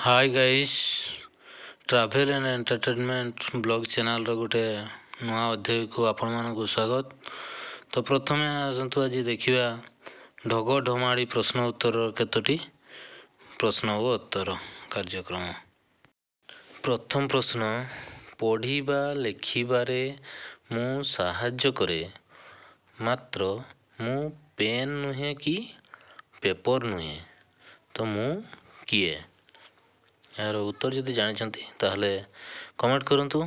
Hi guys travel and entertainment blog channel रो गोटे नुआ अध्याय को आपण मानक स्वागत। तो प्रथमे आसतु आज देखिबा ढग ढमाड़ी प्रश्न उत्तर केतोटी प्रश्न ओ उत्तर कार्यक्रम। प्रथम प्रश्न, पढ़िबा लेखिबारे मु साहाय्य करे, मात्र मु पेन नुहे कि पेपर नुहे, तो मु किए? यार उत्तर जदि जानिछंती ताहले कमेंट करंतु।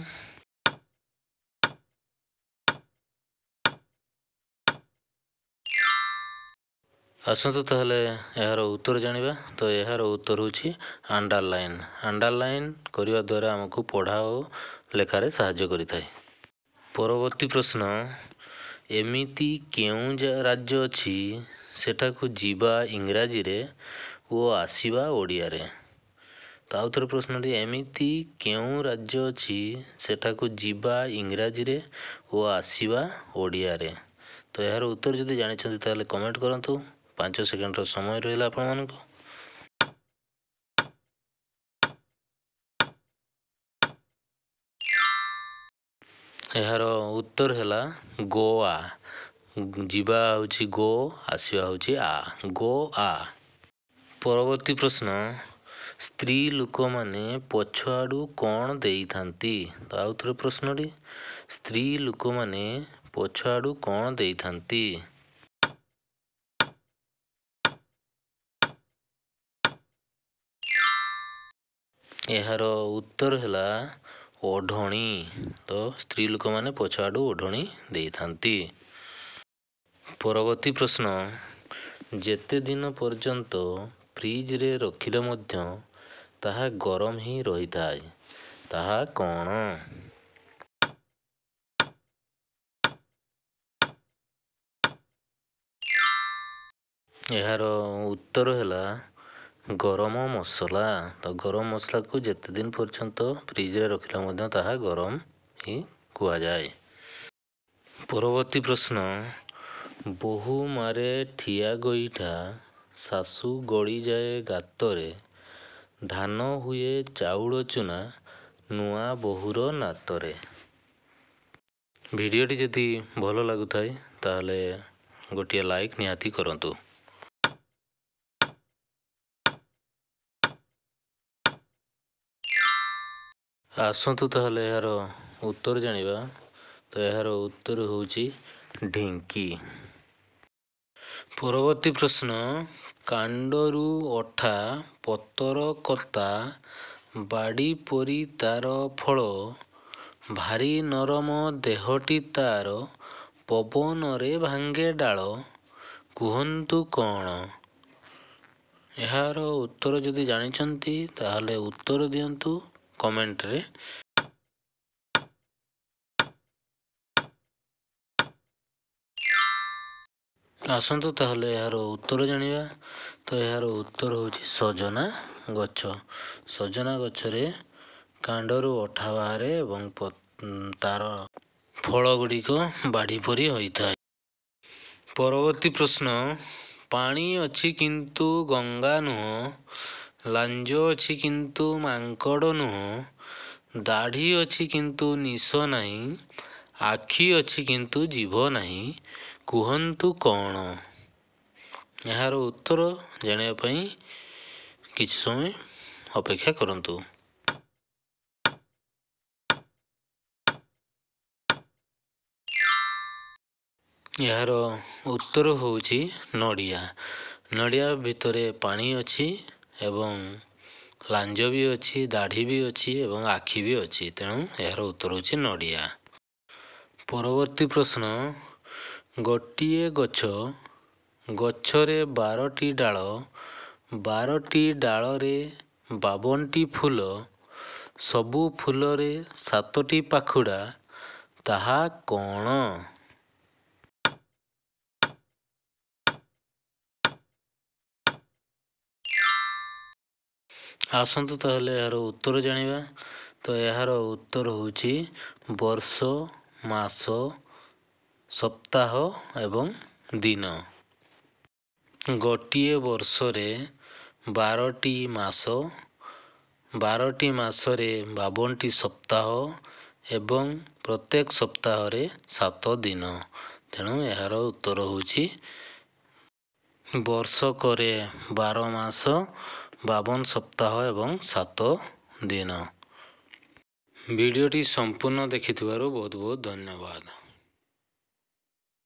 आसतु ताहले यार उत्तर जानिबा। तो यार उत्तर होछि अंडरलाइन। अंडरलाइन करिवा द्वारा हमकु पढ़ा और लेखारे साहाय्य करिथाय। परवर्ती प्रश्न, एमिति केउ राज्य अछि सेठाकु जीवा इंग्राजी रे ओ आसीबा ओडिया रे? तो आउथर प्रश्न, एमिति केउ राज्य अछि सेठाकु जीवा इंग्राजी रे ओ आसीबा ओडिया रे? तो यार उत्तर जदि जानिछंती ताहले कमेंट करंतु। 5 सेकेंड रो समय रहला आपण मानकु। यार उत्तर हैला गोवा। जीवा होछि गो, आसीबा होछि आ, गोआ। परवर्ती प्रश्न, स्त्री लोक माने पछुआडू कौन देई थांती? तो आउथर प्रश्न, स्त्री लोक माने पछुआडू कौन देई थांती? यार उत्तर हैला ओढ़णी। तो स्त्री लोक माने पछुआडू ओढ़णी देई थांती। परवर्ती प्रश्न, जेते दिन पर्यंत फ्रिज रे रखिले मध्य ताहा गरम ही रही थाए, ताहा कौन? यार उत्तर हैला गरम मसला। तो गरम मसला को जेते दिन पर्यंत फ्रिज रे रखिले मध्य ताहा गरम ही कुआ जाए। परवर्ती प्रश्न, बहु मारे ठिया गईठा सासू गड़ी जाए गातरे, धान हुए चाउड़ चुना नुआ बहुर नातरे? भिडियोटी जदि भल लागुथाय ताहले गोटिए लाइक निहाती करंतु। आसतु ताहले यार उत्तर जानिबा। तो यार उत्तर होछि ढिंकी। परवर्ती प्रश्न, कांडरू अठा पतर कता बाड़ी परी तार फल, भारी नरम देहटी तार पवन रे भांगे डाल, कुहंतु कौन? यार उत्तर जदि जानिछंती ताहले उत्तर दियंतु कमेंट रे। आसतु ताहले यार उत्तर जानिबा। तो यार उत्तर होछि सजना गछ। सजना गछरे कांडरू अठा बाहारे एवं तार फल गुड़िक बाड़ी परी होइथाय। परवर्ती प्रश्न, पानी अछि किंतु गंगा नुह, लांज अछि किंतु मांकड़ नुह, दाढ़ी अछि किंतु निश नाही, आखि अछि किंतु जीभ नाही, कुहंतु कौन? यार उत्तर जानिया पई किछि समय अपेक्षा करंतु। यार उत्तर होछि नड़िया। नड़िया भितरे पानी अछि एवं लांज भी अछि, दाढ़ी भी अछि एवं आखि भी अछि, तेणु यार उत्तर होछि नड़िया। परवर्ती प्रश्न, गोटिए गछ, गछरे 12टी डाल, 12टी डाल रे 52टी फूल, सबु फूल रे 7टी पाखुड़ा, ताहा कौन? आसतु ताहले यार उत्तर जानिबा। तो यार उत्तर होछि वर्ष, मास, सप्ताह एवं दिन। गोटिए वर्ष रे 12टी मास, 12ଟି ମାସରେ 52ଟି ସପ୍ତାହ ଏବଂ ପ୍ରତ୍ୟେକ ସପ୍ତାହରେ 7 ଦିନ। ତେଣୁ ଏହାର ଉତ୍ତର ହେଉଛି ବର୍ଷକରେ 12 ମାସ 52 ସପ୍ତାହ ଏବଂ 7 ଦିନ। ଭିଡ଼ିଓଟି ସମ୍ପୂର୍ଣ୍ଣ ଦେଖିଥିବାରୁ ବହୁତ ବହୁତ ଧନ୍ୟବାଦ।